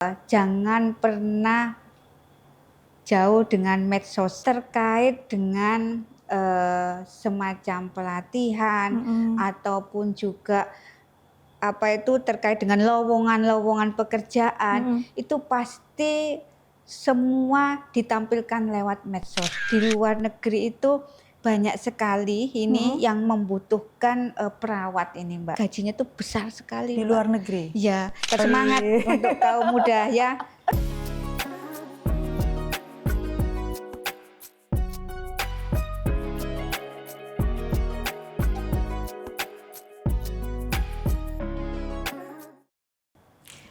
Jangan pernah jauh dengan medsos terkait dengan semacam pelatihan ataupun juga terkait dengan lowongan-lowongan pekerjaan, itu pasti semua ditampilkan lewat medsos. Di luar negeri itu banyak sekali ini yang membutuhkan perawat ini, Mbak. Gajinya tuh besar sekali, Di Mbak. luar negeri? Ya, semangat untuk kaum muda ya.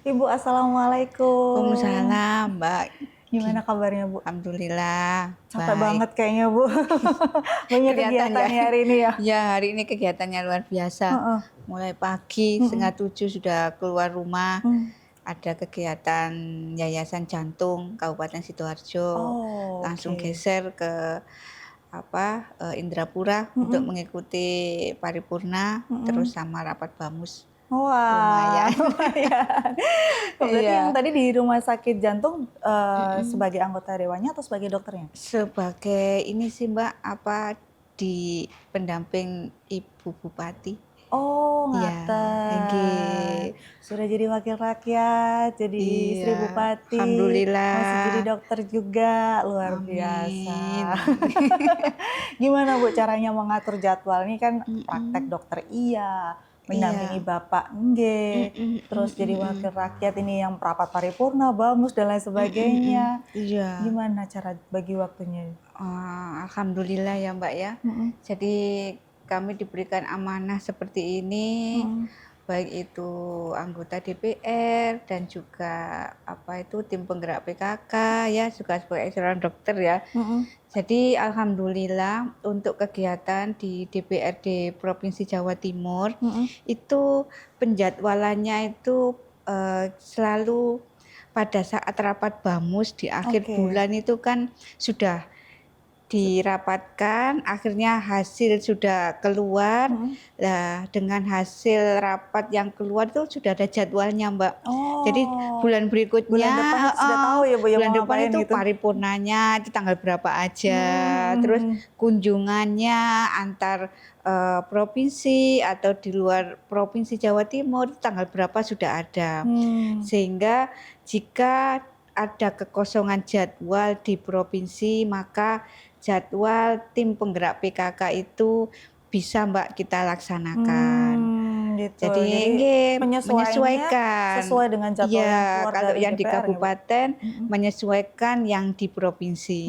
Ibu, assalamualaikum. Waalaikumsalam, Mbak. Gimana kabarnya, Bu? Alhamdulillah. Capek baik. banget kayaknya, Bu. Banyak kegiatannya hari ini ya? Ya, hari ini kegiatannya luar biasa. Mulai pagi, 6:30 sudah keluar rumah. Ada kegiatan Yayasan Jantung Kabupaten Sidoarjo. Langsung geser ke Indrapura untuk mengikuti paripurna, terus sama rapat bamus. Wah, lumayan. Berarti Iya. yang tadi di rumah sakit jantung sebagai anggota dewannya atau sebagai dokternya? Sebagai ini sih, Mbak, di pendamping Ibu Bupati. Oh, Iya, ngaten. Sudah jadi wakil rakyat, jadi istri Iya, bupati, alhamdulillah. masih jadi dokter juga, luar biasa. Gimana, Bu, caranya mengatur jadwal? Ini kan praktek dokter iya, mendampingi Bapak enggak, terus jadi wakil rakyat ini yang rapat paripurna, bamus dan lain sebagainya. Iya. Gimana cara bagi waktunya? Alhamdulillah ya, Mbak ya. Jadi kami diberikan amanah seperti ini, baik itu anggota DPR dan juga tim penggerak PKK ya, juga sebagai seorang dokter ya. Jadi alhamdulillah untuk kegiatan di DPRD Provinsi Jawa Timur itu penjadwalannya itu selalu pada saat rapat bamus di akhir bulan itu kan sudah dirapatkan, akhirnya hasil sudah keluar. Nah, dengan hasil rapat yang keluar itu sudah ada jadwalnya, Mbak. Jadi bulan berikutnya, bulan depan sudah tahu ya, Bu, ya, bulan mau depan ngapain itu gitu. Paripurnanya itu tanggal berapa aja, terus kunjungannya antar provinsi atau di luar provinsi Jawa Timur itu tanggal berapa sudah ada. Sehingga jika ada kekosongan jadwal di provinsi, maka jadwal tim penggerak PKK itu bisa, Mbak, kita laksanakan. Gitu. Jadi menyesuaikan sesuai dengan jadwal yang keluar kalau dari yang di DPR, kabupaten menyesuaikan yang di provinsi.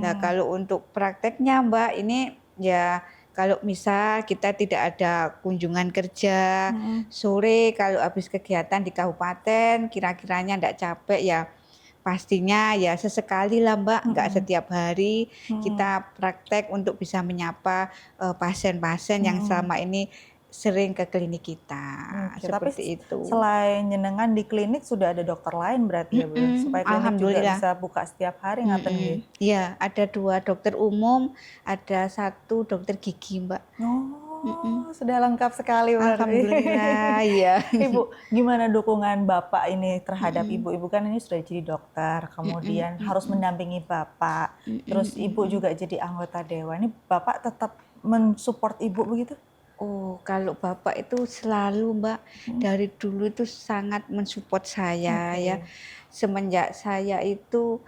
Nah, kalau untuk prakteknya, Mbak, ini ya kalau misal kita tidak ada kunjungan kerja sore, kalau habis kegiatan di kabupaten kira-kiranya enggak capek ya, pastinya ya sesekali lah, Mbak, enggak setiap hari kita praktek untuk bisa menyapa pasien-pasien yang selama ini sering ke klinik kita. Seperti itu. Selain jenengan di klinik sudah ada dokter lain berarti ya, Bu? Supaya klinik juga bisa buka setiap hari ngaten nggih. Iya, ada 2 dokter umum, ada 1 dokter gigi, Mbak. Sudah lengkap sekali berarti. Alhamdulillah, iya. Ibu, gimana dukungan Bapak ini terhadap Ibu? Ibu kan ini sudah jadi dokter, kemudian harus mendampingi Bapak, terus Ibu juga jadi anggota dewan. Ini Bapak tetap mensupport Ibu begitu? Oh, kalau Bapak itu selalu, Mbak, dari dulu itu sangat mensupport saya ya. Semenjak saya itu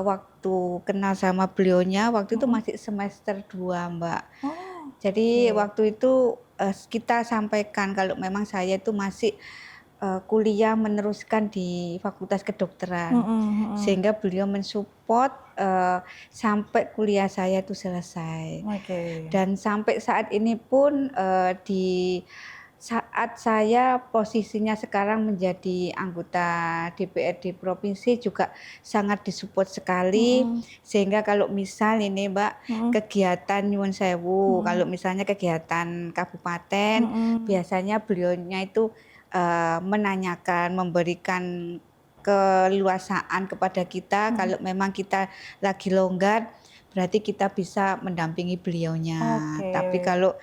waktu kenal sama beliaunya, waktu itu masih semester 2, Mbak. Jadi waktu itu kita sampaikan kalau memang saya itu masih kuliah meneruskan di Fakultas Kedokteran, sehingga beliau mensupport sampai kuliah saya itu selesai. Dan sampai saat ini pun di saat saya posisinya sekarang menjadi anggota DPRD provinsi juga sangat disupport sekali, sehingga kalau misal ini, Mbak, kegiatan nyuwun sewu, kalau misalnya kegiatan kabupaten, biasanya beliaunya itu menanyakan, memberikan keleluasaan kepada kita kalau memang kita lagi longgar, berarti kita bisa mendampingi beliaunya. Tapi kalau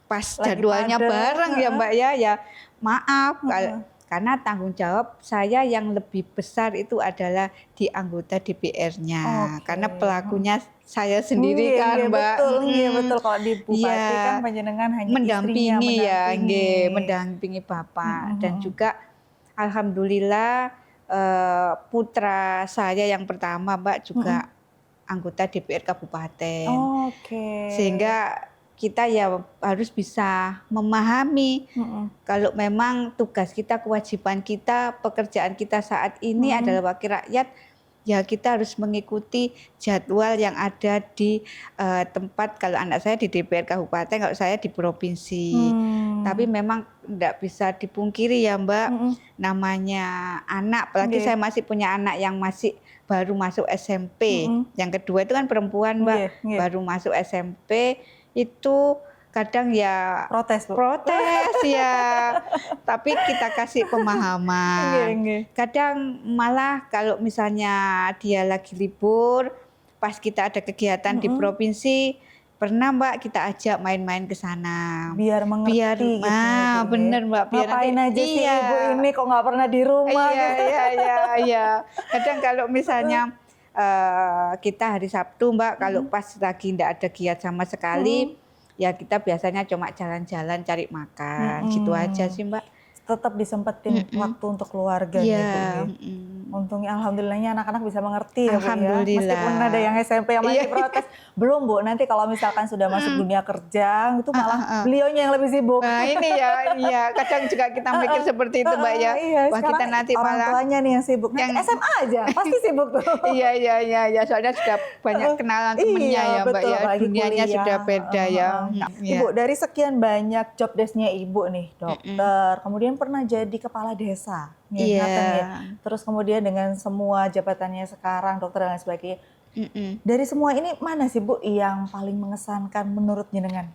pas jadwalnya bareng ya, Mbak ya, ya maaf karena tanggung jawab saya yang lebih besar itu adalah di anggota DPR-nya, karena Oke. pelakunya saya sendiri Nggih, kan, nggih, Mbak. betul, nggih, betul. Kalau di bupati kan Iya, panjenengan hanya istrinya mendampingi ya, mendampingi. nggih, mendampingi Mhm, Bapak dan mhm. juga alhamdulillah putra saya yang pertama, Mbak, Mhm. juga anggota DPR kabupaten. Oke. Sehingga kita ya harus bisa memahami Mhm, kalau memang tugas kita, kewajiban kita, pekerjaan kita saat ini mhm. adalah wakil rakyat, ya kita harus mengikuti jadwal yang ada di tempat, kalau anak saya di DPR kabupaten, kalau saya di provinsi. Tapi Mmm, memang tidak bisa dipungkiri ya, Mbak, mhm. namanya anak, apalagi Nggih, saya masih punya anak yang masih baru masuk SMP. mhm. Yang kedua itu kan perempuan, Mbak, Nggih, nggih. baru masuk SMP, itu kadang ya Protes, Bu. protes ya, tapi kita kasih Nggih, pemahaman. nggih. Kadang malah kalau misalnya dia lagi libur, pas kita ada kegiatan di Mhm. provinsi, pernah Mbak kita ajak main-main ke sana. Biar Biar mengerti gitu ya, Bu, ya. bener Mbak, biar nanti Ngapain aja sih iya. ibu ini kok nggak pernah di rumah Iya gitu. iya iya iya. Kadang kalau Heeh, misalnya, kita hari Sabtu, Mbak, kalau mhm, pas lagi ndak ada giat sama mhm, sekali, ya kita biasanya cuma jalan-jalan cari makan, gitu aja mhm. sih, Mbak. Tetap disempetin Mhm. waktu untuk keluarga Iya, nih, Bu, nih. mhm. Untungnya alhamdulillahnya anak-anak bisa mengerti ya, Bu, ya. Meskipun ada yang Alhamdulillah. SMP yang Iya masih protes, belum, Bu, nanti kalau misalkan sudah masuk mhm, dunia kerja, itu heeh malah heeh. beliaunya yang lebih sibuk. Nah ini ya, iya kadang juga kita mikir Heeh, seperti itu, Mbak, heeh, ya. iya, Wah kita sekarang nanti orang malah tuanya nih yang sibuk, nanti yang SMA aja pasti sibuk tuh. iya iya iya iya, soalnya sudah banyak Heeh. kenalan temennya Iya, ya, Mbak, betul, ya, apalagi dunianya kuliah, sudah heeh, beda ya, heeh. Nah, iya, Ibu, dari sekian banyak job desk-nya Ibu nih, mhm, dokter, kemudian pernah jadi kepala desa, nggih, ngaten nggih. iya, Terus kemudian dengan semua jabatannya sekarang, dokter dan lain sebagainya. mhm. Dari semua ini mana sih, Bu, yang paling mengesankan menurut jenengan?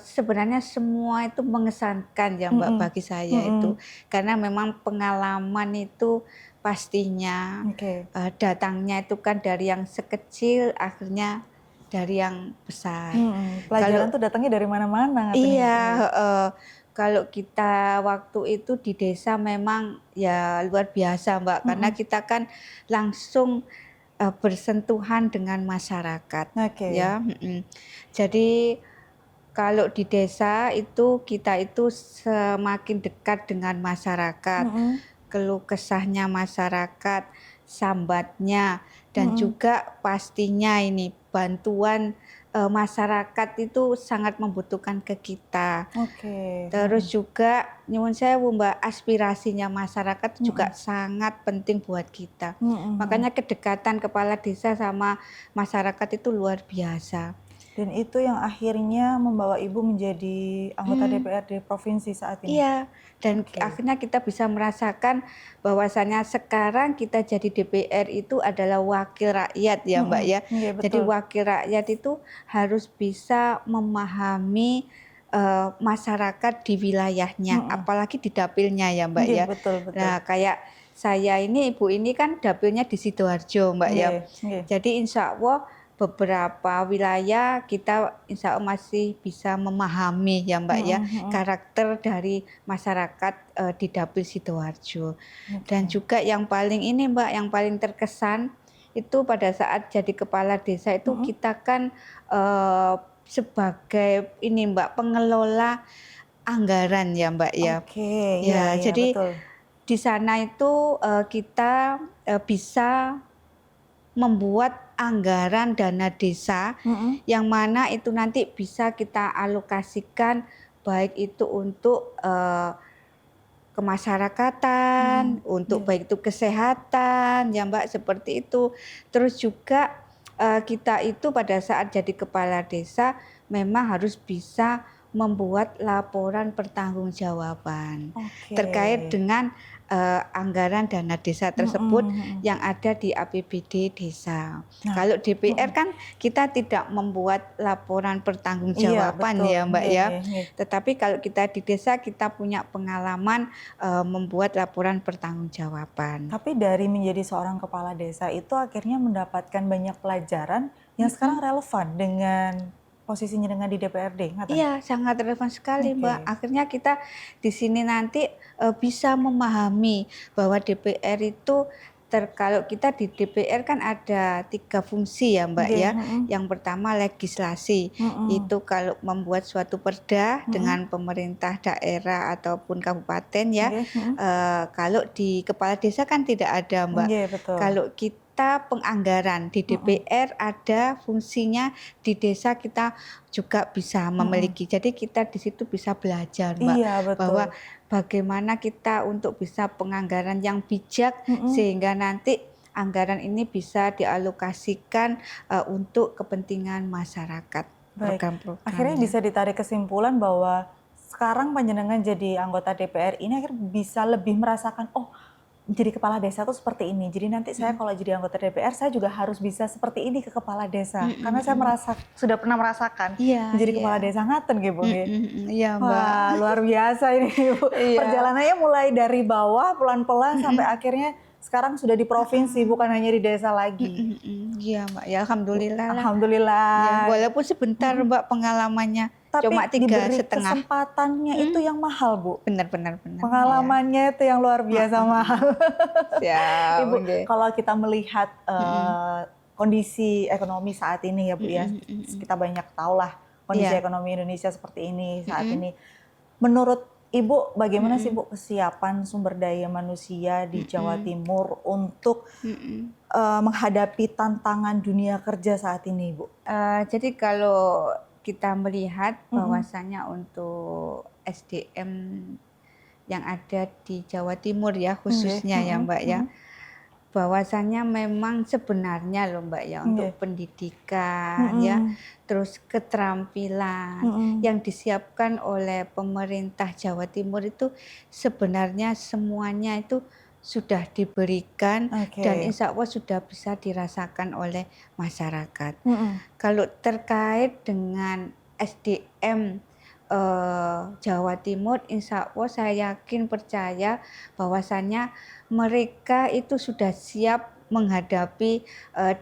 Sebenarnya semua itu mengesankan ya, Mbak, Mhm, bagi saya itu. mhm, Karena memang pengalaman itu pastinya, oke, datangnya itu kan dari yang sekecil akhirnya dari yang besar. mhm, pelajaran Kalau tuh datangnya dari mana-mana ngaten iya, Ibu, nggih. heeh. Kalau kita waktu itu di desa memang ya luar biasa, Mbak, karena Mhm, kita kan langsung, bersentuhan dengan masyarakat oke, ya, mhm. Jadi kalau di desa itu kita itu semakin dekat dengan masyarakat, mhm, keluh kesahnya masyarakat, sambatnya, dan mhm, juga pastinya ini bantuan, masyarakat itu sangat membutuhkan ke kita. oke, Terus mhm, juga nyuwun sewu Mbak, aspirasinya masyarakat juga mhm, sangat penting buat kita. mhm, mhm. Makanya kedekatan kepala desa sama masyarakat itu luar biasa. Dan itu yang akhirnya membawa Ibu menjadi anggota Mmm. DPRD provinsi saat ini? Iya, dan Oke. akhirnya kita bisa merasakan bahwasanya sekarang kita jadi DPR itu adalah wakil rakyat ya, Mbak, Mhm, ya. iya Jadi betul. wakil rakyat itu harus bisa memahami, masyarakat di wilayahnya, Mhm, apalagi di dapilnya ya, Mbak, nggih ya. betul, betul. Nah, kayak saya ini, Ibu ini kan dapilnya di Sidoarjo, Mbak, ya. Nggih, nggih. Jadi insya Allah beberapa wilayah kita insya Allah masih bisa memahami ya, Mbak, ya, Mhm, mhm. karakter dari masyarakat, di dapil Sidoarjo. Dan Oke. juga yang paling ini Mbak, yang paling terkesan itu pada saat jadi kepala desa itu Mhm. kita kan, sebagai ini Mbak, pengelola anggaran ya Mbak ya. Oke, iya, Ya iya jadi betul. di sana itu, kita, bisa membuat anggaran dana desa Mhm, yang mana itu nanti bisa kita alokasikan baik itu untuk, kemasyarakatan, mhm, untuk iya. baik itu kesehatan ya Mbak, seperti itu. Terus juga, kita itu pada saat jadi kepala desa memang harus bisa membuat laporan pertanggungjawaban Oke. terkait dengan, anggaran dana desa Mhm, tersebut mhm. yang ada di APBD desa. Nah, Kalau DPR mhm. kan kita tidak membuat laporan Iya pertanggungjawaban betul, ya Mbak nggih, ya. nggih, nggih. Tetapi kalau kita di desa kita punya pengalaman, membuat laporan pertanggungjawaban. Tapi dari menjadi seorang kepala desa itu akhirnya mendapatkan banyak pelajaran yang sekarang Mhm, relevan dengan posisinya dengan di DPRD, ngaten? Iya, sangat relevan sekali, Mbak. Oke. Akhirnya kita di sini nanti bisa memahami bahwa DPR itu kalau kita di DPR kan ada 3 fungsi ya, Mbak, Nggih, ya. heeh. Yang pertama legislasi, Heeh. itu kalau membuat suatu perda Heeh. dengan pemerintah daerah ataupun kabupaten ya. Nggih, heeh. Kalau di kepala desa kan tidak ada, Mbak. Nggih, betul. Kalau kita penganggaran di Heeh. DPR ada fungsinya, di desa kita juga bisa Heeh. memiliki. Jadi kita di situ bisa belajar, Mbak, Iya, betul. bahwa bagaimana kita untuk bisa penganggaran yang bijak Heeh. sehingga nanti anggaran ini bisa dialokasikan untuk kepentingan masyarakat, Baik, akhirnya program-programnya. bisa ditarik kesimpulan bahwa sekarang panjenengan jadi anggota DPR ini akhirnya bisa lebih merasakan, oh jadi kepala desa tuh seperti ini. Jadi nanti saya Mhm. kalau jadi anggota DPR saya juga harus bisa seperti ini ke kepala desa. Mhm Karena saya mhm. sudah pernah merasakan Iya menjadi iya. kepala desa ngaten nggih Bu nggih. Mhm mhm. Iya, Mbak. Wah, luar biasa ini Bu. Iya. Perjalanannya mulai dari bawah pelan-pelan sampai Mhm. akhirnya sekarang sudah di provinsi Heeh. bukan hanya di desa lagi. Mhm mhm. Iya, Mbak, ya alhamdulillah lah. Ya, Alhamdulillah. walaupun sebentar, Mhm. Mbak, pengalamannya, cuma Tapi 3,5. diberi kesempatannya itu Mhm. yang mahal, Bu. Bener bener bener, iya. Pengalamannya itu yang luar Heeh biasa heeh. mahal. Siap, Ibu, nggih. kalau kita melihat Mhm. kondisi ekonomi saat ini ya Bu ya, Mhm mhm mhm. kita banyak tahu lah kondisi Iya. ekonomi Indonesia seperti ini saat Mhm. ini. Menurut Ibu, bagaimana sih Mhm. Bu kesiapan sumber daya manusia di Jawa Mhm. Timur untuk Mhm. menghadapi tantangan dunia kerja saat ini, Bu? Jadi kalau kita melihat Mhm. bahwasanya untuk SDM yang ada di Jawa Timur ya Nggih, khususnya ya, mhm Mbak, ya, mhm. bahwasanya memang sebenarnya loh, Mbak, ya, Nggih. untuk pendidikan ya, Mhm. terus keterampilan Mhm. yang disiapkan oleh pemerintah Jawa Timur itu sebenarnya semuanya itu sudah diberikan dan Oke. insya Allah sudah bisa dirasakan oleh masyarakat. Mhm. Kalau terkait dengan SDM Jawa Timur, insya Allah saya yakin percaya bahwasannya mereka itu sudah siap menghadapi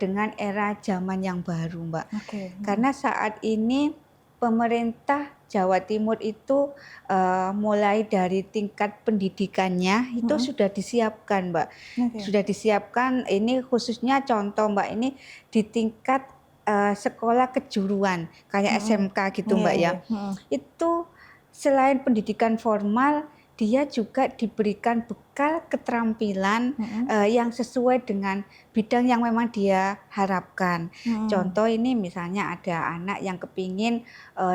dengan era zaman yang baru, Mbak. Oke, mhm. Karena saat ini pemerintah Jawa Timur itu mulai dari tingkat pendidikannya itu Mhm. sudah disiapkan, Mbak. Oke. Sudah disiapkan, ini khususnya contoh, Mbak, ini di tingkat sekolah kejuruan kayak Mhm. SMK gitu, Iya Mbak, ya. iya, mhm. Itu selain pendidikan formal, dia juga diberikan bekal keterampilan Mhm. yang sesuai dengan bidang yang memang dia harapkan. Mhm. Contoh ini misalnya ada anak yang kepingin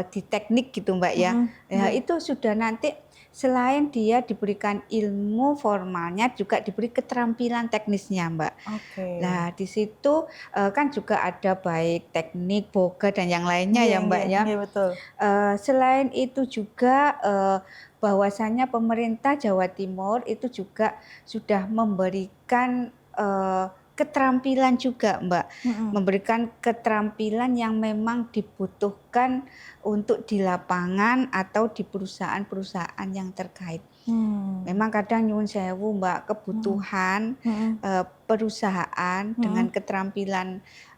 di teknik gitu, Mbak, ya. Mhm. Ya Nggih. itu sudah nanti selain dia diberikan ilmu formalnya juga diberi keterampilan teknisnya, Mbak. Oke. Nah, di situ kan juga ada baik teknik, boga dan yang lainnya Nggih ya, Mbak, nggih ya. nggih, betul. Selain itu juga bahwasanya pemerintah Jawa Timur itu juga sudah memberikan keterampilan juga, Mbak. Mhm. Memberikan keterampilan yang memang dibutuhkan untuk di lapangan atau di perusahaan-perusahaan yang terkait. Mmm. Memang kadang nyuwun sewu, Mbak, Mhm. kebutuhan Mhm. perusahaan dengan Mhm. keterampilan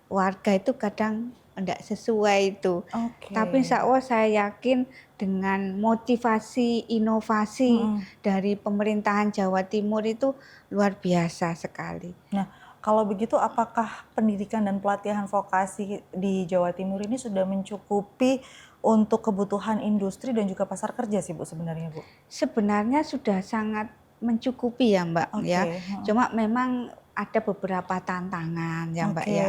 warga itu kadang enggak sesuai itu. Oke. Tapi insya Allah saya yakin dengan motivasi, inovasi Mhm. dari pemerintahan Jawa Timur itu luar biasa sekali. Nah, kalau begitu apakah pendidikan dan pelatihan vokasi di Jawa Timur ini sudah mencukupi untuk kebutuhan industri dan juga pasar kerja sih Bu sebenarnya, Bu? Sebenarnya sudah sangat mencukupi ya, Mbak, Oke, ya. heeh. Cuma memang ada beberapa tantangan ya, Mbak, Oke. ya.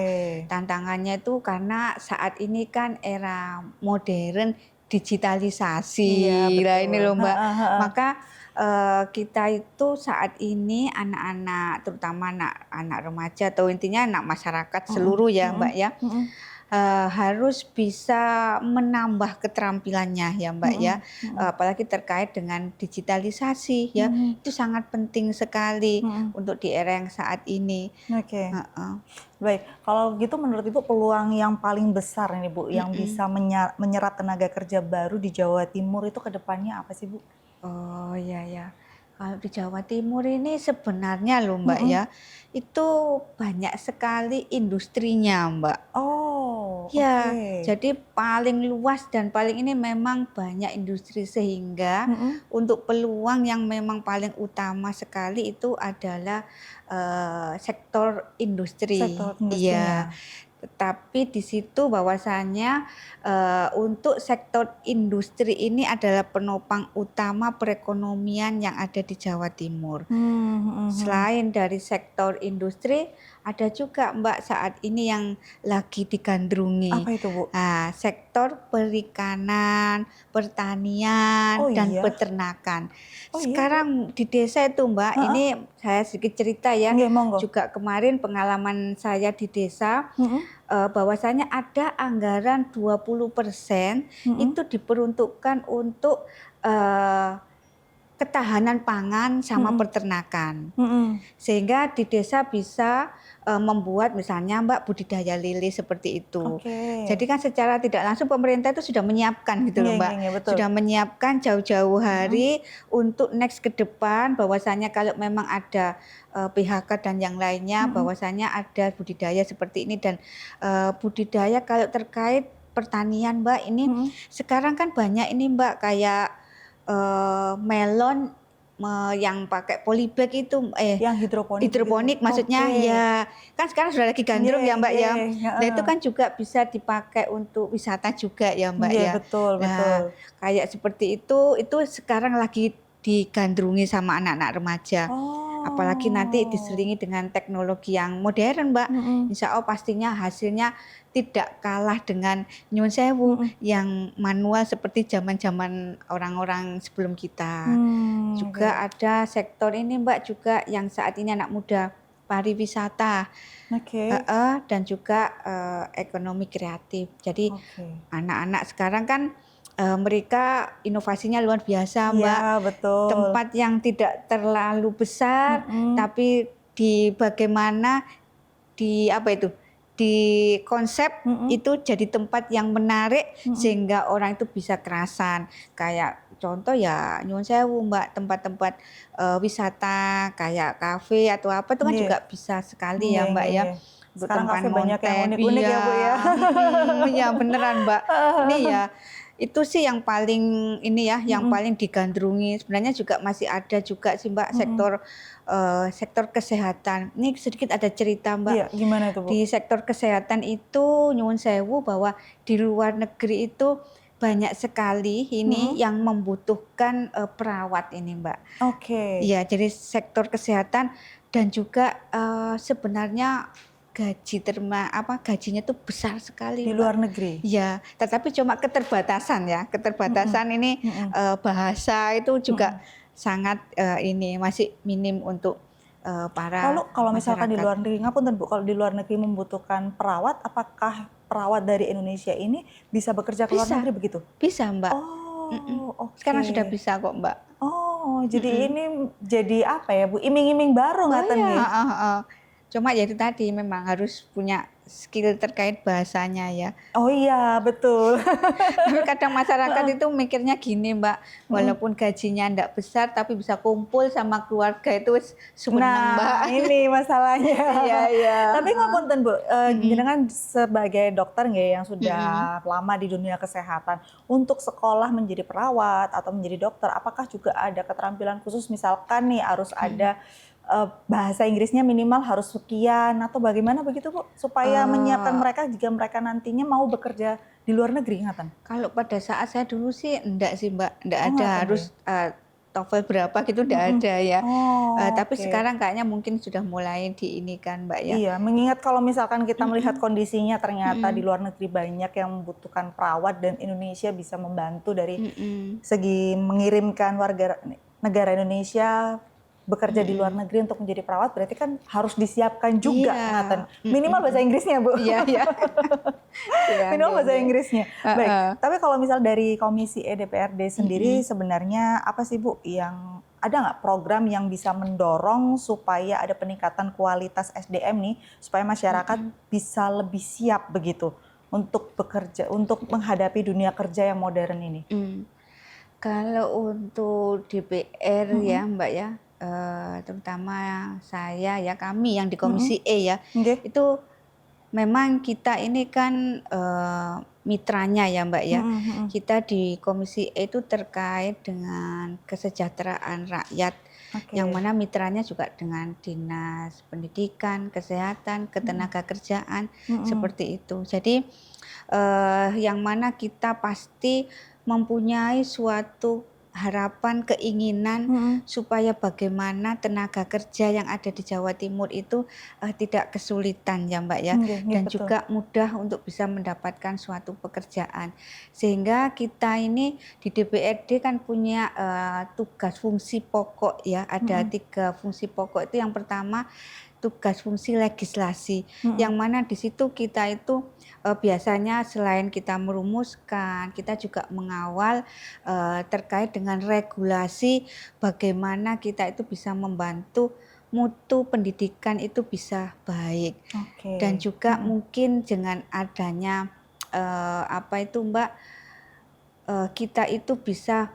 Tantangannya itu karena saat ini kan era modern digitalisasi. Iya, Lah ini betul. loh, Mbak. Heeh heeh. Maka kita itu saat ini anak-anak, terutama anak-anak remaja atau intinya anak masyarakat Mhm seluruh ya, mhm Mbak, ya. mhm Harus bisa menambah keterampilannya ya, Mbak, ya. mhm mhm Apalagi terkait dengan digitalisasi ya, mhm itu sangat penting sekali mhm. untuk di era yang saat ini. Oke. Heeh. Baik, kalau gitu menurut Ibu peluang yang paling besar ini Bu, yang Mhm. bisa menyerap tenaga kerja baru di Jawa Timur itu ke depannya apa sih Bu? Oh, iya ya. Kalau di Jawa Timur ini sebenarnya loh, Mbak, Mhm. ya, itu banyak sekali industrinya, Mbak. Oh, Ya, oke. jadi paling luas dan paling ini memang banyak industri sehingga Mhm, untuk peluang yang memang paling utama sekali itu adalah, sektor sektor industri. industrinya. Iya. Tetapi di situ bahwasanya, untuk sektor industri ini adalah penopang utama perekonomian yang ada di Jawa Timur. Mhm mhm. Selain dari sektor industri, ada juga Mbak saat ini yang lagi digandrungi. Apa itu, Bu? Sektor perikanan, pertanian, Oh dan iya? peternakan. Oh iya, Bu? Sekarang di desa itu Mbak, Heeh, ini saya sedikit cerita ya, nggih monggo. juga kemarin pengalaman saya di desa, Mhm bahwasanya ada anggaran 20% mhm itu diperuntukkan untuk, eee, ketahanan pangan sama mhm peternakan. mhm. Sehingga di desa bisa, membuat misalnya Mbak budidaya lele seperti itu. Oke. Jadi kan secara tidak langsung pemerintah itu sudah menyiapkan gitu loh Nggih Mbak, nggih nggih, betul. sudah menyiapkan jauh-jauh Mhm hari untuk next ke depan bahwasanya kalau memang ada, PHK dan yang lainnya mhm bahwasanya ada budidaya seperti ini dan, budidaya kalau terkait pertanian Mbak ini mhm. sekarang kan banyak ini Mbak kayak, melon yang pakai polybag itu, Yang hidroponik begitu? hidroponik maksudnya, Oke. ya. Kan sekarang sudah lagi gandrung Nggih ya, Mbak, ya. nggih, Nah, heeh. itu kan juga bisa dipakai untuk wisata juga ya, Mbak, Nggih, ya. betul betul. Nah, kayak seperti itu sekarang lagi digandrungi sama anak-anak remaja. Apalagi nanti Oh. diselingi dengan teknologi yang modern, Mbak. Mhm Insya Allah pastinya hasilnya tidak kalah dengan nyun sewu mhm. yang manual seperti zaman-zaman orang-orang sebelum kita. Oke. Juga ada sektor ini Mbak, juga yang saat ini anak muda, pariwisata, Oke. heeh, dan juga, ekonomi kreatif. Jadi Oke. anak-anak sekarang kan, mereka inovasinya luar biasa Iya, Mbak. betul. Tempat yang tidak terlalu besar, Mhm tapi di bagaimana di apa itu, di konsep mhm itu jadi tempat yang menarik mhm. sehingga orang itu bisa kerasan. Kayak contoh ya nyuwun sewu Mbak, tempat-tempat, wisata kayak kafe atau apa itu kan Nggih. juga bisa sekali ya Nggih Mbak nggih ya, nggih. untuk Sekarang tempat kafe banyak yang ngonten unik-unik iya, ya, Bu, ya. iya beneran Mbak. Ini ya, itu sih yang paling ini ya, yang Mhm paling digandrungi. Sebenarnya juga masih ada juga sih Mbak mhm. sektor kesehatan. Ini sedikit ada cerita Mbak. Iya, gimana itu, Bu? Di sektor kesehatan itu nyuwun sewu bahwa di luar negeri itu banyak sekali ini Mhm. yang membutuhkan, perawat ini Mbak. Oke. Iya, jadi sektor kesehatan dan juga, sebenarnya gajinya tuh besar sekali Di Mbak. luar negeri? Iya, tetapi cuma keterbatasan ya, Mhm keterbatasan ini, mhm bahasa itu juga mhm. sangat, ini masih minim untuk, Lalu para kalau misalkan di masyarakat. luar negeri ngapunten, Bu, kalau di luar negeri membutuhkan perawat, apakah perawat dari Indonesia ini bisa bekerja ke luar Bisa negeri begitu? bisa Mbak, mhm, Oh, sekarang sudah oke. bisa kok Mbak, Oh, jadi mhm. ini jadi apa ya, Bu, iming-iming baru Oh ngaten iya, nggih? heeh heeh. Cuma ya itu tadi memang harus punya skill terkait bahasanya ya. Oh iya, betul. Tapi kadang masyarakat Heeh, itu mikirnya gini Mbak, mhm. walaupun gajinya ndak besar tapi bisa kumpul sama keluarga itu wis seneng Mbak. Nah, ini masalahnya. Iya iya, Tapi heeh. ngapunten, Bu, Mhm, jenengan sebagai dokter nggih yang mhm, sudah lama di dunia kesehatan, untuk sekolah menjadi perawat atau menjadi dokter, apakah juga ada keterampilan khusus misalkan nih harus mhm. ada, bahasa Inggrisnya minimal harus sekian atau bagaimana begitu, Bu? Supaya menyiapkan Eee, mereka jika mereka nantinya mau bekerja di luar negeri, ngaten? Kalau pada saat saya dulu sih enggak sih Mbak, enggak Oh, ada ngaten harus, nggih? TOEFL berapa gitu enggak Mhm. ada ya. Oh, Tapi oke. sekarang kayaknya mungkin sudah mulai di ini kan Mbak ya. Iya, mengingat kalau misalkan kita melihat Mhm, kondisinya ternyata di mhm, luar negeri banyak yang membutuhkan perawat dan Indonesia bisa membantu dari mhm, segi mengirimkan warga negara Indonesia bekerja di luar mhm. negeri untuk menjadi perawat, berarti kan harus disiapkan juga Iya, ngaten. mhm Minimal bahasa mhm. Inggrisnya, Bu. Iya iya. Iya, Minimal nggih bahasa nggih. Inggrisnya. Baik, Heeh, tapi kalau misal dari Komisi E DPRD sendiri mhm, sebenarnya apa sih, Bu, yang ada nggak program yang bisa mendorong supaya ada peningkatan kualitas SDM nih, supaya masyarakat mhm, bisa lebih siap begitu untuk bekerja, untuk menghadapi dunia kerja yang modern ini? mmm. Kalau untuk DPR ya, Mhm Mbak, ya, terutama saya ya, kami yang di mhm, Komisi E ya, nggih, itu memang kita ini kan mitranya ya Mbak ya. Mhm mhm. Kita di Komisi E itu terkait dengan kesejahteraan rakyat, yang Oke. mana mitranya juga dengan Dinas Pendidikan, Kesehatan, Mhm. Ketenagakerjaan, Mhm. seperti itu. Jadi yang mana kita pasti mempunyai suatu harapan, keinginan Mhm. supaya bagaimana tenaga kerja yang ada di Jawa Timur itu tidak kesulitan ya Mbak ya, Nggih nggih, dan betul. juga mudah untuk bisa mendapatkan suatu pekerjaan. Sehingga kita ini di DPRD kan punya tugas fungsi pokok ya, ada Mhm. 3 fungsi pokok itu. Yang pertama tugas fungsi legislasi, Mhm. yang mana di situ kita itu biasanya selain kita merumuskan, kita juga mengawal terkait dengan regulasi bagaimana kita itu bisa membantu mutu pendidikan itu bisa baik. Dan Oke. juga Mhm. mungkin dengan adanya apa itu Mbak, kita itu bisa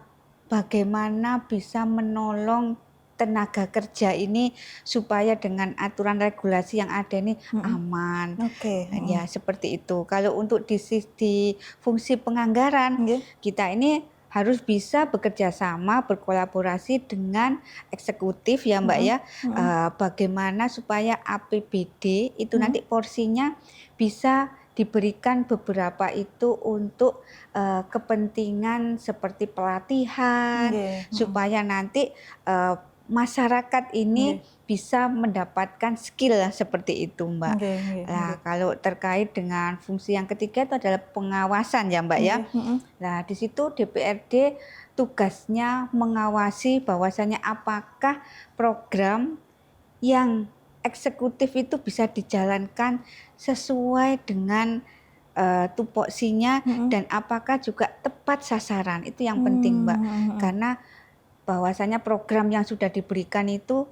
bagaimana bisa menolong tenaga kerja ini supaya dengan aturan regulasi yang ada ini Mhm. aman. Oke. Ya Mhm. seperti itu. Kalau untuk di fungsi penganggaran, Nggih. kita ini harus bisa bekerja sama, berkolaborasi dengan eksekutif ya Mbak Mhm. ya, Mhm. bagaimana supaya APBD itu Mhm. nanti porsinya bisa diberikan beberapa itu untuk kepentingan seperti pelatihan, Nggih. Mhm. supaya nanti masyarakat ini Nggih. bisa mendapatkan skill lah seperti itu Mbak. Nggih nggih Nah nggih. kalau terkait dengan fungsi yang ketiga itu adalah pengawasan ya Mbak ya. Nggih. Mhm. Nah di situ DPRD tugasnya mengawasi bahwasanya apakah program yang eksekutif itu bisa dijalankan sesuai dengan tupoksinya, Mhm. dan apakah juga tepat sasaran, itu yang penting Mbak. Mhm mhm. Karena bahwasanya program yang sudah diberikan itu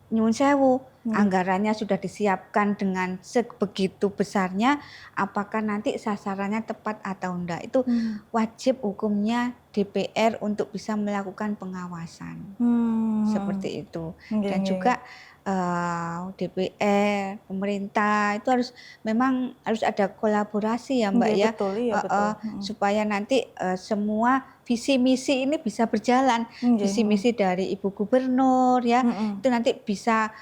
nyuwun sewu, Nggih. anggarannya sudah disiapkan dengan sebegitu besarnya, apakah nanti sasarannya tepat atau enggak, itu Mmm. wajib hukumnya DPR untuk bisa melakukan pengawasan. Mhm. Seperti itu. Nggih Dan nggih nggih. juga DPR, pemerintah itu memang harus ada kolaborasi ya Mbak Nggih, ya, betul. Iya, betul. heeh, Mhm. supaya nanti semua visi misi ini bisa berjalan. Nggih. Visi Mhm. misi dari Ibu Gubernur ya, Mhm. itu nanti bisa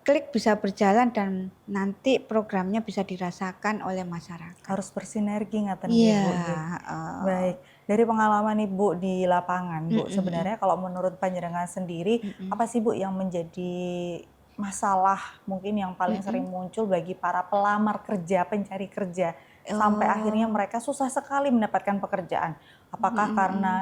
klik, bisa berjalan, dan nanti programnya bisa dirasakan oleh masyarakat. Harus bersinergi ngaten nggih, Iya, Bu, nggih. heeh. Baik, dari pengalaman Ibu di lapangan, Mhm Bu, mhm. sebenarnya kalau menurut panjenengan sendiri, Mhm. apa sih, Bu, yang menjadi masalah mungkin yang paling sering Mhm. muncul bagi para pelamar kerja, pencari kerja, sampai akhirnya Oh. mereka susah sekali mendapatkan pekerjaan? Apakah Mhm mhm. karena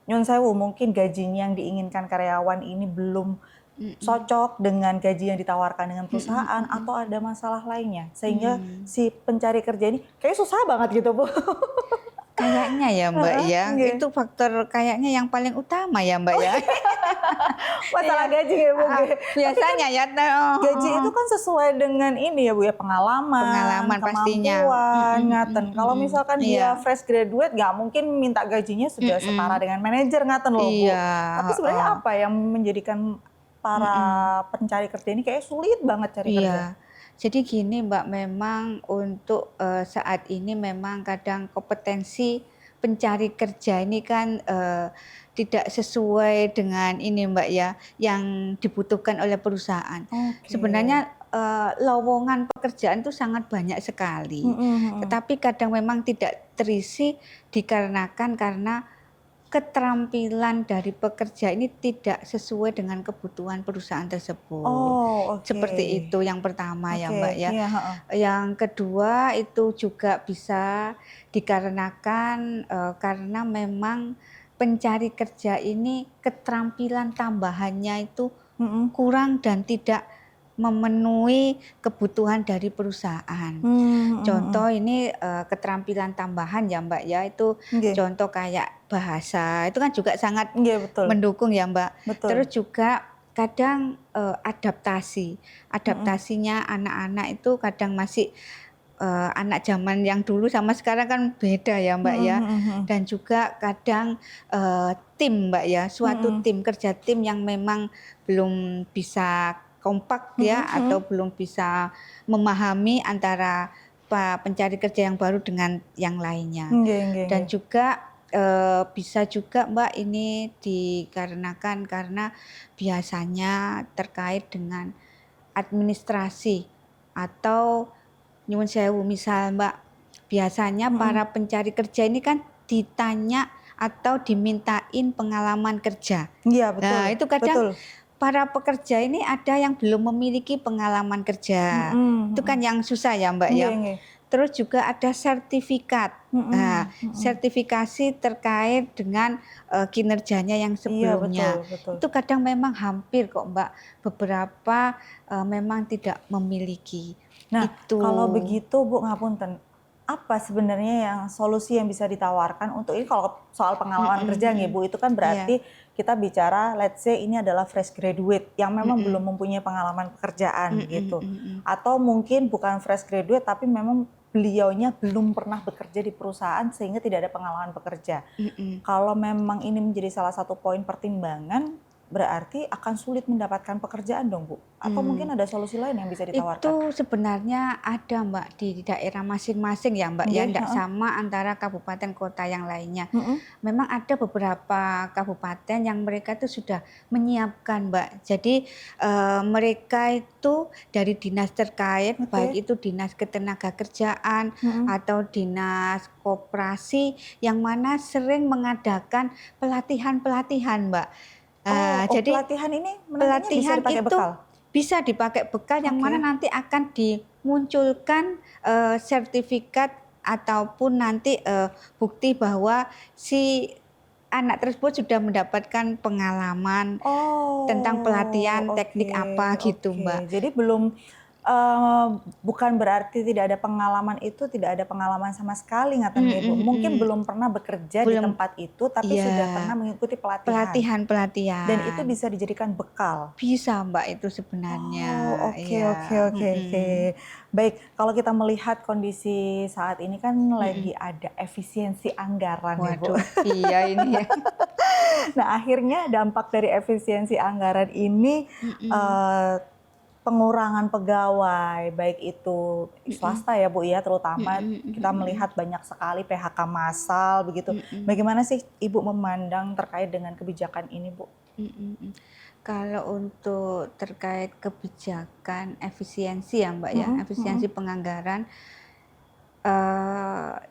nyun sewu mungkin gajinya yang diinginkan karyawan ini belum Mhm. cocok dengan gaji yang ditawarkan dengan Mhm perusahaan, mhm. atau ada masalah lainnya? Sehingga Mmm. si pencari kerja ini kayaknya susah banget gitu, Bu. Kayaknya ya, Mbak, Heeh, ya, nggih. itu faktor kayaknya yang paling utama ya, Mbak, Oh ya. iya, masalah Iya, gaji ya, Bu, heeh, nggih. Tapi kan biasanya ya, heeh gaji itu heeh. kan sesuai dengan ini ya, Bu, ya, pengalaman, Pengalaman pastinya. kemampuan, Mhm mhm ngaten. Kalau mhm. misalkan dia Iya. fresh graduate nggak mungkin minta gajinya sudah setara Mhm. dengan manajer, ngaten loh, Bu. Iya, Tapi sebenarnya heeh. apa yang menjadikan para Mhm. pencari kerja ini kayaknya sulit banget cari kerja? Iya. Jadi gini Mbak, memang untuk saat ini memang kadang kompetensi pencari kerja ini kan tidak sesuai dengan ini Mbak ya, yang dibutuhkan oleh perusahaan. Oke. Sebenarnya lowongan pekerjaan itu sangat banyak sekali, Mhm mhm. tetapi kadang memang tidak terisi dikarenakan karena keterampilan dari pekerja ini tidak sesuai dengan kebutuhan perusahaan tersebut. Oh, oke. Seperti itu yang pertama ya Oke, Mbak ya. iya, heeh. Yang kedua itu juga bisa dikarenakan karena memang pencari kerja ini keterampilan tambahannya itu Mhm. kurang dan tidak memenuhi kebutuhan dari perusahaan. Mmm, mhm Contoh mhm. ini keterampilan tambahan ya Mbak ya, itu Nggih. contoh kayak bahasa, itu kan juga sangat Nggih, betul. mendukung ya Mbak. Betul. Terus juga kadang adaptasi. Mhm. Adaptasinya anak-anak itu kadang masih anak zaman yang dulu sama sekarang kan beda ya Mbak Mhm ya. mhm mhm. Dan juga kadang tim Mbak ya, suatu Mhm. tim, kerja tim yang memang belum bisa kompak ya, mhm. atau belum bisa memahami antara pencari kerja yang baru dengan yang lainnya. Nggih nggih Dan nggih. juga, bisa juga Mbak ini dikarenakan karena biasanya terkait dengan administrasi atau nyuwun sewu misal Mbak, biasanya Mhm. para pencari kerja ini kan ditanya atau dimintain pengalaman kerja. Iya betul Nah, itu kadang betul. para pekerja ini ada yang belum memiliki pengalaman kerja. Mhm Itu kan mhm. yang susah ya, Mbak, ya. Nggih nggih. Terus juga ada sertifikat. Nah, Mhm mhm. sertifikasi terkait dengan, kinerjanya yang Iya betul sebelumnya. betul. Itu kadang memang hampir kok, Mbak, beberapa, memang tidak memiliki. Nah, Itu. kalau begitu Bu, ngapunten, apa sebenarnya yang solusi yang bisa ditawarkan untuk ini kalau soal pengalaman Mhm kerja nih mhm. Bu, itu kan Iya. berarti kita bicara let's say ini adalah fresh graduate yang memang belum Mhm. mempunyai pengalaman pekerjaan Mhm begitu. mhm. Atau mungkin bukan fresh graduate tapi memang beliaunya belum pernah bekerja di perusahaan sehingga tidak ada pengalaman bekerja. Mhm. Kalau memang ini menjadi salah satu poin pertimbangan, berarti akan sulit mendapatkan pekerjaan dong, Bu? Atau Mmm. mungkin ada solusi lain yang bisa ditawarkan? Itu sebenarnya ada Mbak di daerah masing-masing ya Mbak ya, Nggih, ndak heeh, sama antara kabupaten kota yang lainnya. mhm, Memang ada beberapa kabupaten yang mereka itu sudah menyiapkan Mbak. Jadi, mereka itu dari dinas terkait, baik oke, itu dinas ketenagakerjaan mhm. atau dinas koperasi, yang mana sering mengadakan pelatihan-pelatihan Mbak. Oh oh Jadi pelatihan ini nantinya bisa pelatihan dipakai itu bekal? bisa dipakai bekal yang mana Oke. nanti akan dimunculkan, sertifikat ataupun nanti, bukti bahwa si anak tersebut sudah mendapatkan pengalaman tentang Oh, pelatihan oke teknik apa gitu, oke. Mbak. Jadi belum, eee, bukan berarti tidak ada pengalaman itu tidak ada pengalaman sama sekali ngaten nggih, Bu. Mhm Mungkin mhm. belum pernah bekerja di Belum tempat itu, tapi iya, sudah pernah mengikuti pelatihan dan itu pelatihan-pelatihan. bisa dijadikan bekal? Bisa, Mbak, itu sebenarnya, Oh, oke iya, oke oke oke. mhm, Baik, kalau kita melihat kondisi saat ini kan mhm. lagi ada efisiensi anggaran nih, Bu. Waduh, iya ini ya. Nah, akhirnya dampak dari efisiensi anggaran ini, Mhm, eee, pengurangan pegawai, baik itu mhm, swasta ya, Bu, ya, terutama mhm kita mhm mhm. melihat banyak sekali PHK massal begitu. Mhm, Bagaimana sih Ibu memandang terkait dengan kebijakan ini, Bu? mhm mhm. Kalau untuk terkait kebijakan efisiensi ya, Mbak, ya, Mhm efisiensi mhm. penganggaran,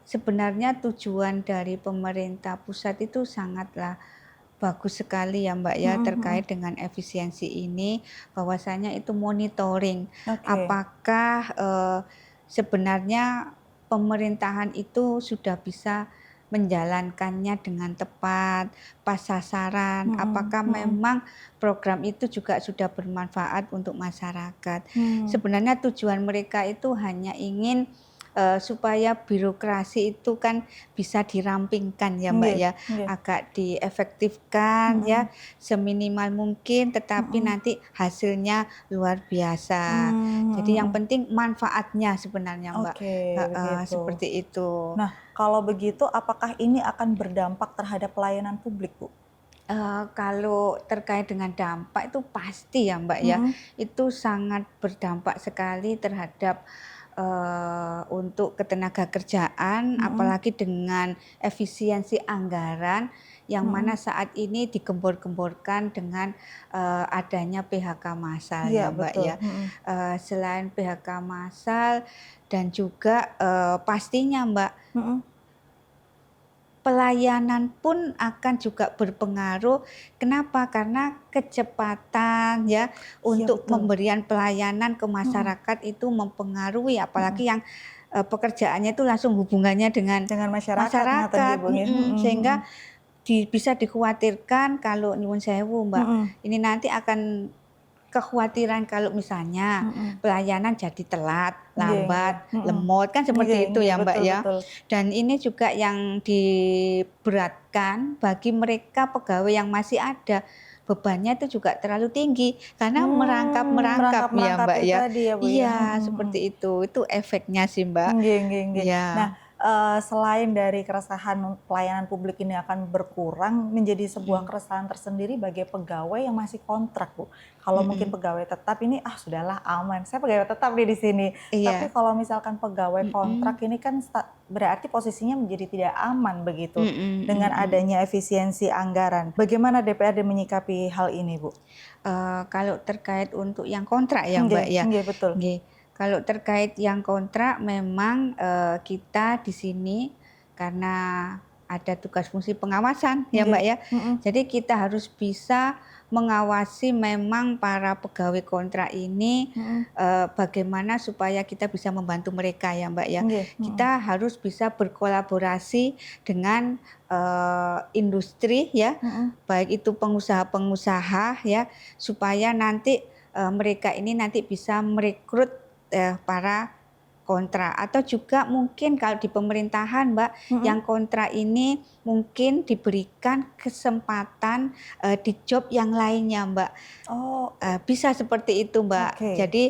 sebenarnya tujuan dari pemerintah pusat itu sangatlah bagus sekali ya, Mbak, ya, Mhm terkait mhm. dengan efisiensi ini, bahwasanya itu monitoring Oke. apakah, sebenarnya pemerintahan itu sudah bisa menjalankannya dengan tepat, pas sasaran, Mhm apakah mhm. memang program itu juga sudah bermanfaat untuk masyarakat. Mmm, Sebenarnya tujuan mereka itu hanya ingin, supaya birokrasi itu kan bisa dirampingkan ya, Mbak, nggih ya, nggih. agak diefektifkan ya, Mhm seminimal mungkin, tetapi mhm. nanti hasilnya luar biasa. Mmm, Jadi mhm yang mhm. penting manfaatnya sebenarnya, Mbak, Oke, heeh, begitu. seperti itu. Nah, kalau begitu apakah ini akan berdampak terhadap pelayanan publik, Bu? Kalau terkait dengan dampak itu pasti ya, Mbak, ya, Mhm itu sangat berdampak sekali terhadap, untuk ketenagakerjaan, mhm apalagi dengan efisiensi anggaran yang mana mhm. saat ini digembor-gemborkan dengan, adanya PHK massal Iya ya, Mbak, betul, ya. mhm Selain PHK massal dan juga, pastinya, Mbak, mhm. pelayanan pun akan juga berpengaruh. Kenapa? Karena kecepatan ya Iya untuk betul, pemberian pelayanan ke mhm masyarakat itu mempengaruhi mhm. apalagi yang, pekerjaannya itu langsung hubungannya dengan Dengan masyarakat ngaten nggih, masyarakat, Bu, nggih, mhm mhm. sehingga bisa dikhawatirkan kalau nyuwun sewu, Mbak, Mhm ini nanti akan kekhawatiran kalau misalnya mhm. pelayanan jadi telat, Nggih nggih, lambat, mhm. lemot, kan Nggih seperti itu nggih, ya, Mbak, betul ya. betul. Dan ini juga yang diberatkan bagi mereka pegawai yang masih ada, bebannya itu juga terlalu tinggi karena merangkap-merangkap ya, Mbak, Merangkap-merangkapi ya. tadi ya, Bu, ya, Iya, mhm mhm. seperti itu efeknya sih, Mbak. Nggih nggih nggih. Nah, Iya. selain dari keresahan pelayanan publik ini akan berkurang, menjadi sebuah keresahan tersendiri bagi pegawai yang masih kontrak, Bu. Kalau mungkin pegawai tetap ini, sudahlah aman, saya pegawai tetap nih di sini. Tapi Iya. kalau misalkan pegawai kontrak ini kan berarti posisinya menjadi tidak aman begitu dengan adanya efisiensi anggaran. Bagaimana DPRD menyikapi hal ini, Bu? Kalau terkait untuk yang kontrak ya Nggih, Mbak ya, nggih betul. nggih. Kalau terkait yang kontrak memang, kita di sini karena ada tugas fungsi pengawasan ya Nggih, Mbak ya. Jadi kita harus bisa mengawasi memang para pegawai kontrak ini, bagaimana supaya kita bisa membantu mereka ya Mbak ya. nggih, Kita harus bisa berkolaborasi dengan, industri ya, baik itu pengusaha-pengusaha ya, supaya nanti, mereka ini nanti bisa merekrut, para kontrak. Atau juga mungkin kalau di pemerintahan Mbak, yang kontrak ini mungkin diberikan kesempatan, di job yang lainnya Mbak. Oh, Bisa seperti itu Mbak. oke. Jadi,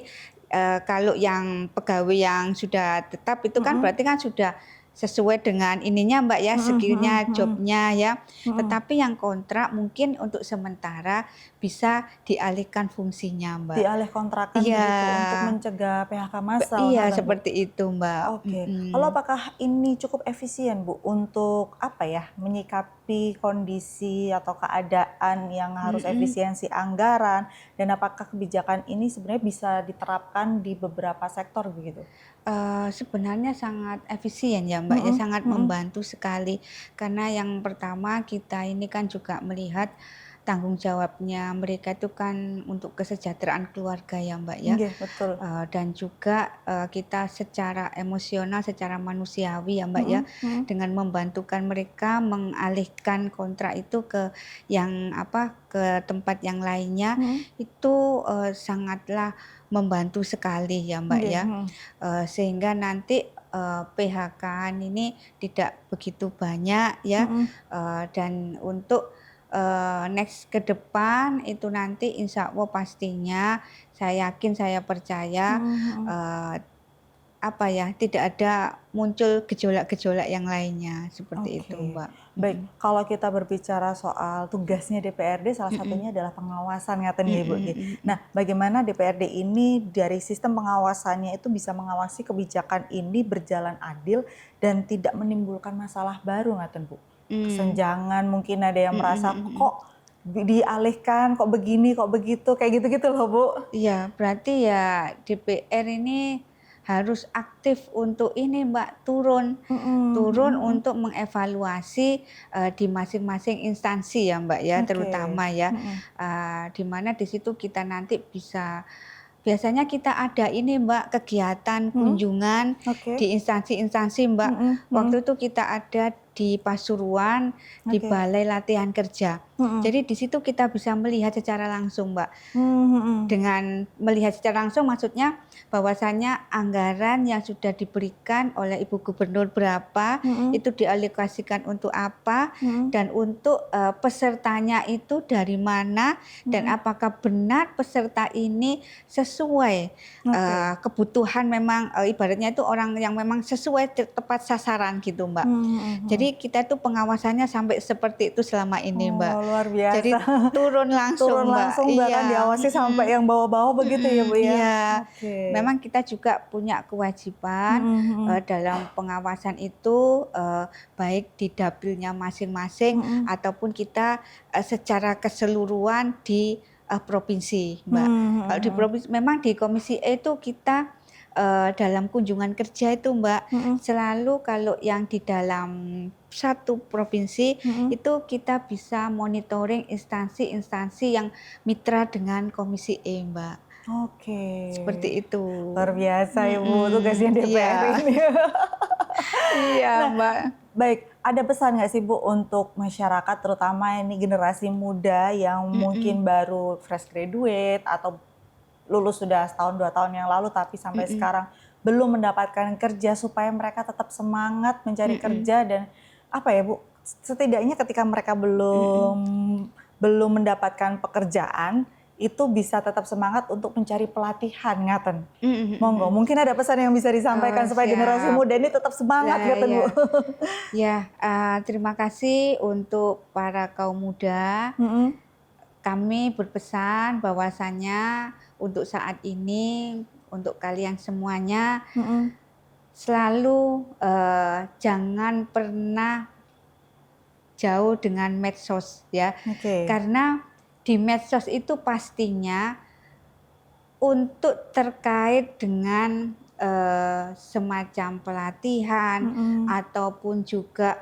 kalau yang pegawai yang sudah tetap itu kan berarti kan sudah sesuai dengan ininya Mbak ya, skill-nya, job-nya ya. Tetapi yang kontrak mungkin untuk sementara bisa dialihkan fungsinya Mbak. Dialih kontrakan Iya. begitu untuk mencegah PHK massal, Iya ngoten, Bu? seperti itu Mbak. Oke. Lalu apakah ini cukup efisien, Bu, untuk apa ya, menyikapi kondisi atau keadaan yang harus efisiensi anggaran, dan apakah kebijakan ini sebenarnya bisa diterapkan di beberapa sektor begitu? Sebenarnya sangat efisien ya Mbak ya, sangat membantu sekali. Karena yang pertama kita ini kan juga melihat tanggung jawabnya mereka itu kan untuk kesejahteraan keluarga ya Mbak ya. Nggih, betul. Dan juga, kita secara emosional, secara manusiawi ya Mbak ya, dengan membantukan mereka mengalihkan kontrak itu ke yang ke tempat yang lainnya, itu, sangatlah membantu sekali ya Mbak Nggih, ya. Sehingga nanti, PHK ini tidak begitu banyak ya, dan untuk, next ke depan itu nanti insya Allah pastinya saya yakin, saya percaya, eee, tidak ada muncul gejolak-gejolak yang lainnya, seperti itu Oke. Mbak. Baik, kalau kita berbicara soal tugasnya DPRD, salah satunya adalah pengawasan ngaten nggih, Bu, nggih. Nah, bagaimana DPRD ini dari sistem pengawasannya itu bisa mengawasi kebijakan ini berjalan adil dan tidak menimbulkan masalah baru ngaten, Bu? Kesenjangan, mungkin ada yang merasa, kok dialihkan, kok begini, kok begitu, kayak gitu-gitu loh, Bu. Iya, berarti ya DPR ini harus aktif untuk ini Mbak, turun untuk mengevaluasi, di masing-masing instansi ya Mbak ya, Oke. terutama ya, di mana di situ kita nanti bisa biasanya kita ada ini Mbak, kegiatan kunjungan Oke. di instansi-instansi Mbak. Waktu itu kita ada di Pasuruan, di Oke. Balai Latihan Kerja. Jadi di situ kita bisa melihat secara langsung Mbak. Dengan melihat secara langsung maksudnya bahwasannya anggaran yang sudah diberikan oleh Ibu Gubernur berapa, itu dialokasikan untuk apa, dan untuk, pesertanya itu dari mana, dan apakah benar peserta ini sesuai, kebutuhan memang, ibaratnya itu orang yang memang sesuai tepat sasaran gitu Mbak. Jadi kita tuh pengawasannya sampai seperti itu selama ini Mbak. Oh, luar biasa. Jadi turun langsung Turun Mbak. langsung bahkan diawasi sampai yang bawah-bawah begitu ya, Bu, ya? Iya. Oke. Memang kita juga punya kewajiban, dalam pengawasan itu, baik di dapilnya masing-masing ataupun kita, secara keseluruhan di, provinsi Mbak. Kalau di provinsi memang di Komisi E itu kita, dalam kunjungan kerja itu Mbak, selalu kalau yang di dalam satu provinsi itu kita bisa monitoring instansi-instansi yang mitra dengan Komisi E Mbak. Oke. Seperti itu. Luar biasa ya, Bu, tugasnya DPR Iya. ini. Iya Mbak. Baik, ada pesan nggak sih, Bu, untuk masyarakat terutama ini generasi muda yang mungkin baru fresh graduate atau lulus sudah setahun 2 tahun yang lalu tapi sampai sekarang belum mendapatkan kerja, supaya mereka tetap semangat mencari kerja dan apa ya, Bu, setidaknya ketika mereka belum mendapatkan pekerjaan itu bisa tetap semangat untuk mencari pelatihan ngaten. Mm, mm, Monggo, mm. mungkin ada pesan yang bisa disampaikan supaya Siap. generasi muda ini tetap semangat Ya, ngaten Bu. ya. Terima kasih untuk para kaum muda. Mm-mm. Kami berpesan bahwasannya untuk saat ini, untuk kalian semuanya, Mm-mm. selalu jangan pernah jauh dengan medsos ya. Oke. Karena di medsos itu pastinya untuk terkait dengan semacam pelatihan Mm-mm. ataupun juga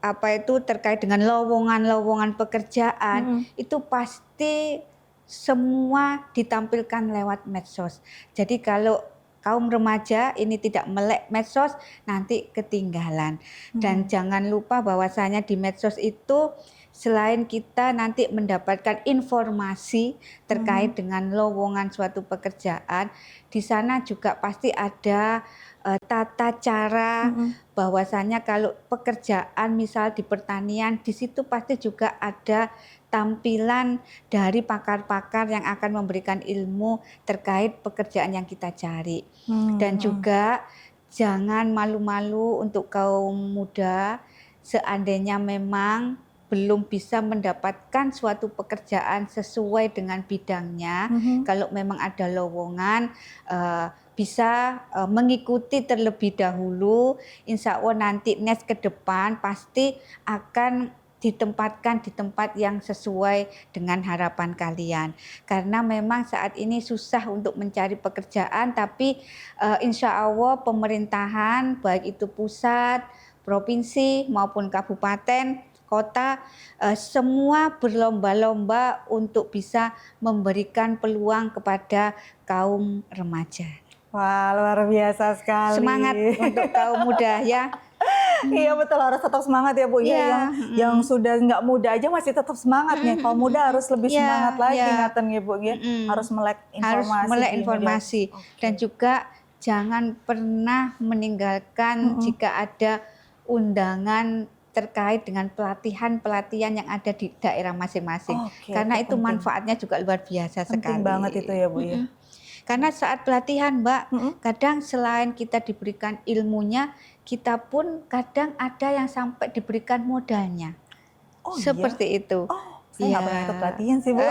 apa itu terkait dengan lowongan-lowongan pekerjaan, Mm-mm. itu pasti semua ditampilkan lewat medsos. Jadi kalau kaum remaja ini tidak melek medsos, nanti ketinggalan. Dan jangan lupa bahwasanya di medsos itu selain kita nanti mendapatkan informasi terkait dengan lowongan suatu pekerjaan, di sana juga pasti ada tata cara bahwasanya kalau pekerjaan misal di pertanian, di situ pasti juga ada tampilan dari pakar-pakar yang akan memberikan ilmu terkait pekerjaan yang kita cari. Dan juga jangan malu-malu untuk kaum muda, seandainya memang belum bisa mendapatkan suatu pekerjaan sesuai dengan bidangnya, kalau memang ada lowongan, bisa mengikuti terlebih dahulu. Insya Allah nanti next ke depan pasti akan ditempatkan di tempat yang sesuai dengan harapan kalian. Karena memang saat ini susah untuk mencari pekerjaan, tapi insya Allah pemerintahan baik itu pusat, provinsi maupun kabupaten, kota, semua berlomba-lomba untuk bisa memberikan peluang kepada kaum remaja. Wah, luar biasa sekali. Semangat untuk kaum muda ya. Iya betul, harus tetap semangat ya Bu. Iya, yang sudah nggak muda aja masih tetap semangat nih. Kaum muda harus lebih semangat lagi ngaten ya Bu ya. Harus melek informasi. Harus melek informasi. Dan juga jangan pernah meninggalkan jika ada undangan terkait dengan pelatihan-pelatihan yang ada di daerah masing-masing. Karena itu penting. manfaatnya juga luar biasa sekali. Penting banget itu ya Bu ya. Karena saat pelatihan Mbak, kadang selain kita diberikan ilmunya, kita pun kadang ada yang sampai diberikan modalnya. Oh, seperti iya? itu. Oh, saya nggak pernah ikut pelatihan sih Bu.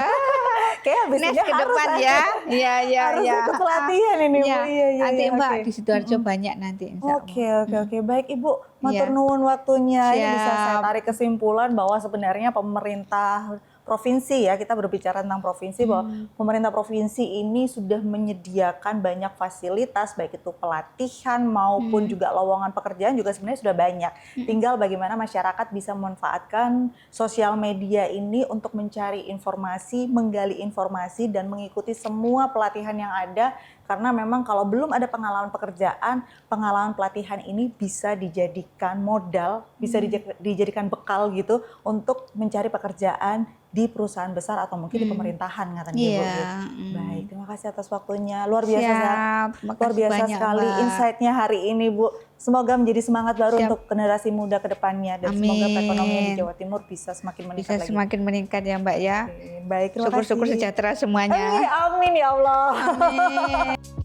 Kayak habis ini Next ke depan ya. Iya. Harus ikut pelatihan ini Bu. Iya, nanti Mbak di Sidoarjo banyak nanti insya Allah. Oke. Baik Ibu, matur nuwun waktunya. Ini bisa saya tarik kesimpulan bahwa sebenarnya pemerintah provinsi ya, kita berbicara tentang provinsi bahwa pemerintah provinsi ini sudah menyediakan banyak fasilitas baik itu pelatihan maupun juga lowongan pekerjaan juga sebenarnya sudah banyak. Tinggal bagaimana masyarakat bisa memanfaatkan sosial media ini untuk mencari informasi, menggali informasi dan mengikuti semua pelatihan yang ada. Karena memang kalau belum ada pengalaman pekerjaan, pengalaman pelatihan ini bisa dijadikan modal, bisa dijadikan bekal gitu untuk mencari pekerjaan di perusahaan besar atau mungkin di pemerintahan katanya Bu. Baik, terima kasih atas waktunya. Luar biasa, luar biasa banyak, sekali insight-nya hari ini Bu. Semoga menjadi semangat baru untuk generasi muda ke depannya dan semoga perekonomian di Jawa Timur bisa semakin meningkat lagi. Semakin meningkat ya Mbak ya. Baik, terima kasih. Syukur-syukur sejahtera semuanya. Amin ya Allah. Amin.